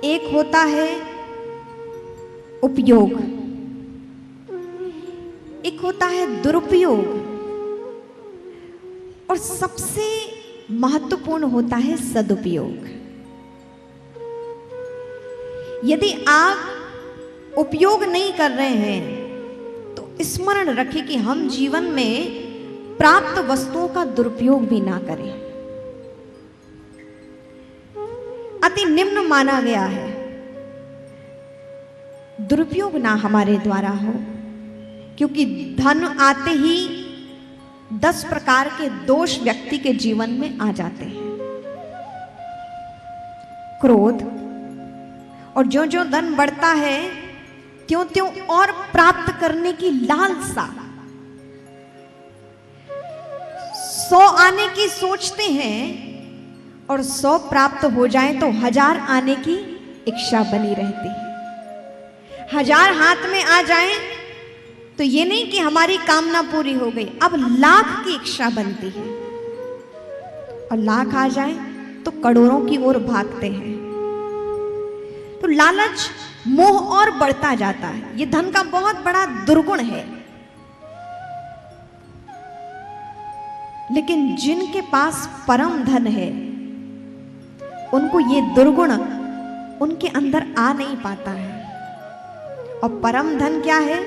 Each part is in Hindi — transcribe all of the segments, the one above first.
एक होता है उपयोग, एक होता है दुरुपयोग, और सबसे महत्वपूर्ण होता है सदुपयोग। यदि आप उपयोग नहीं कर रहे हैं तो स्मरण रखें कि हम जीवन में प्राप्त वस्तुओं का दुरुपयोग भी ना करें। अति निम्न माना गया है दुरुपयोग ना हमारे द्वारा हो, क्योंकि धन आते ही 10 प्रकार के दोष व्यक्ति के जीवन में आ जाते हैं। क्रोध, और जो जो धन बढ़ता है त्यों त्यों और प्राप्त करने की लालसा। 100 आने की सोचते हैं और 100 प्राप्त हो जाए तो 1000 आने की इच्छा बनी रहती है। 1000 हाथ में आ जाए तो ये नहीं कि हमारी कामना पूरी हो गई, अब 1,00,000 की इच्छा बनती है, और 1,00,000 आ जाए तो करोड़ों की ओर भागते हैं। तो लालच, मोह और बढ़ता जाता है। ये धन का बहुत बड़ा दुर्गुण है। लेकिन जिनके पास परम धन है उनको ये दुर्गुण उनके अंदर आ नहीं पाता है। और परम धन क्या है?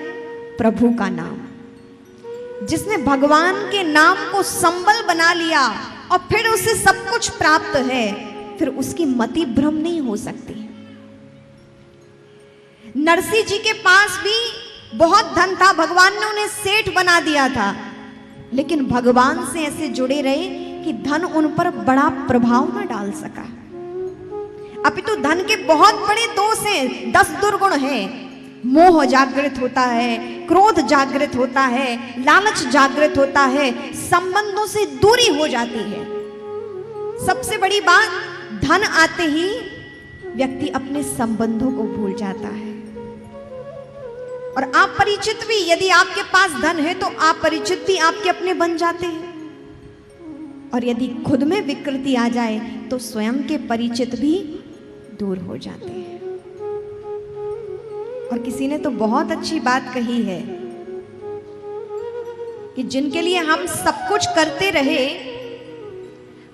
प्रभु का नाम। जिसने भगवान के नाम को संबल बना लिया और फिर उसे सब कुछ प्राप्त है, फिर उसकी मति भ्रम नहीं हो सकती। नरसिंह जी के पास भी बहुत धन था, भगवान ने उन्हें सेठ बना दिया था, लेकिन भगवान से ऐसे जुड़े रहे कि धन उन पर बड़ा प्रभाव न डाल सका। अपितु धन के बहुत बड़े दोष हैं, 10 दुर्गुण हैं। मोह जागृत होता है, क्रोध जागृत होता है, लालच जागृत होता है, संबंधों से दूरी हो जाती है। सबसे बड़ी बात, धन आते ही व्यक्ति अपने संबंधों को भूल जाता है। और आप परिचित भी, यदि आपके पास धन है तो आप परिचित भी आपके अपने बन जाते हैं। और यदि खुद में विकृति आ जाए तो स्वयं के परिचित भी दूर हो जाते हैं। और किसी ने तो बहुत अच्छी बात कही है कि जिनके लिए हम सब कुछ करते रहे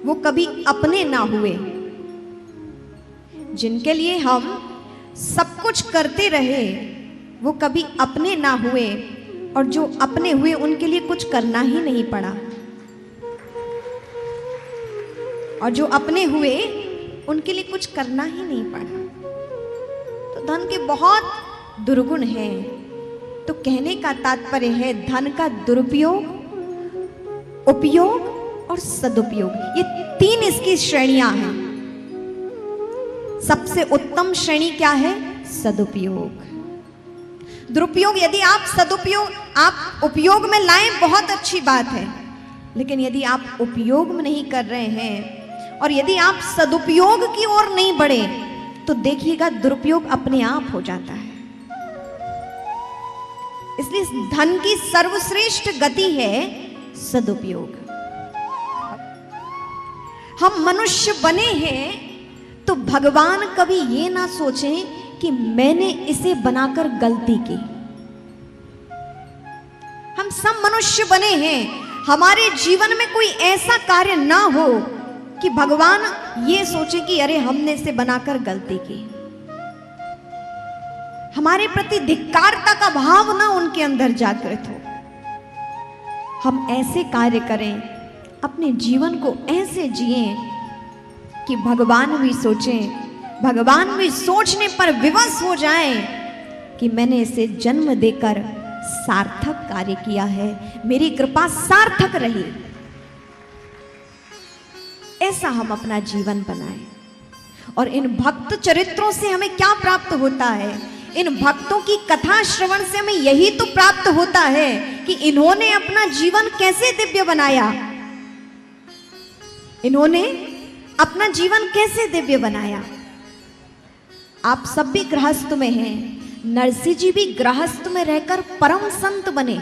वो कभी अपने ना हुए। जिनके लिए हम सब कुछ करते रहे वो कभी अपने ना हुए, और जो अपने हुए उनके लिए कुछ करना ही नहीं पड़ा, और जो अपने हुए उनके लिए कुछ करना ही नहीं पड़ा। तो धन के बहुत दुर्गुण हैं। तो कहने का तात्पर्य है धन का दुरुपयोग, उपयोग और सदुपयोग, ये 3 इसकी श्रेणियां हैं। सबसे उत्तम श्रेणी क्या है? सदुपयोग। दुरुपयोग, यदि आप उपयोग में लाएं बहुत अच्छी बात है, लेकिन यदि आप उपयोग में नहीं कर रहे हैं और यदि आप सदुपयोग की ओर नहीं बढ़े तो देखिएगा दुरुपयोग अपने आप हो जाता है। इसलिए धन की सर्वश्रेष्ठ गति है सदुपयोग। हम मनुष्य बने हैं तो भगवान कभी ये ना सोचें कि मैंने इसे बनाकर गलती की। हम सब मनुष्य बने हैं, हमारे जीवन में कोई ऐसा कार्य ना हो कि भगवान ये सोचे कि अरे हमने इसे बनाकर गलती की। हमारे प्रति धिक्कारता का भाव ना उनके अंदर जागृत हो। हम ऐसे कार्य करें, अपने जीवन को ऐसे जिएं कि भगवान भी सोचें, भगवान भी सोचने पर विवश हो जाएं कि मैंने इसे जन्म देकर सार्थक कार्य किया है, मेरी कृपा सार्थक रही। ऐसा हम अपना जीवन बनाएं। और इन भक्त चरित्रों से हमें क्या प्राप्त होता है? इन भक्तों की कथा श्रवण से हमें यही तो प्राप्त होता है कि इन्होंने अपना जीवन कैसे दिव्य बनाया। इन्होंने अपना जीवन कैसे दिव्य बनाया। आप सब भी गृहस्थ में हैं, नरसिंह जी भी गृहस्थ में रहकर परम संत बने।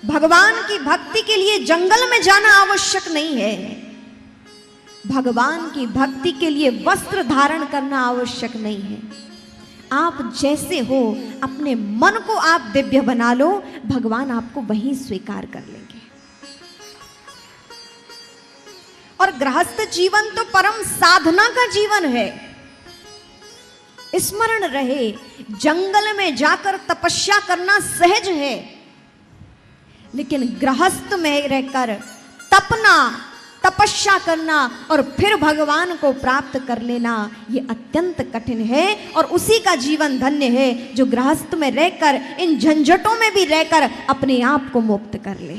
भगवान की भक्ति के लिए जंगल में जाना आवश्यक नहीं है। भगवान की भक्ति के लिए वस्त्र धारण करना आवश्यक नहीं है। आप जैसे हो अपने मन को आप दिव्य बना लो, भगवान आपको वहीं स्वीकार कर लेंगे। और गृहस्थ जीवन तो परम साधना का जीवन है। स्मरण रहे, जंगल में जाकर तपस्या करना सहज है, लेकिन गृहस्थ में रहकर तपना, तपस्या करना और फिर भगवान को प्राप्त कर लेना, ये अत्यंत कठिन है। और उसी का जीवन धन्य है जो गृहस्थ में रहकर, इन झंझटों में भी रहकर अपने आप को मुक्त कर ले।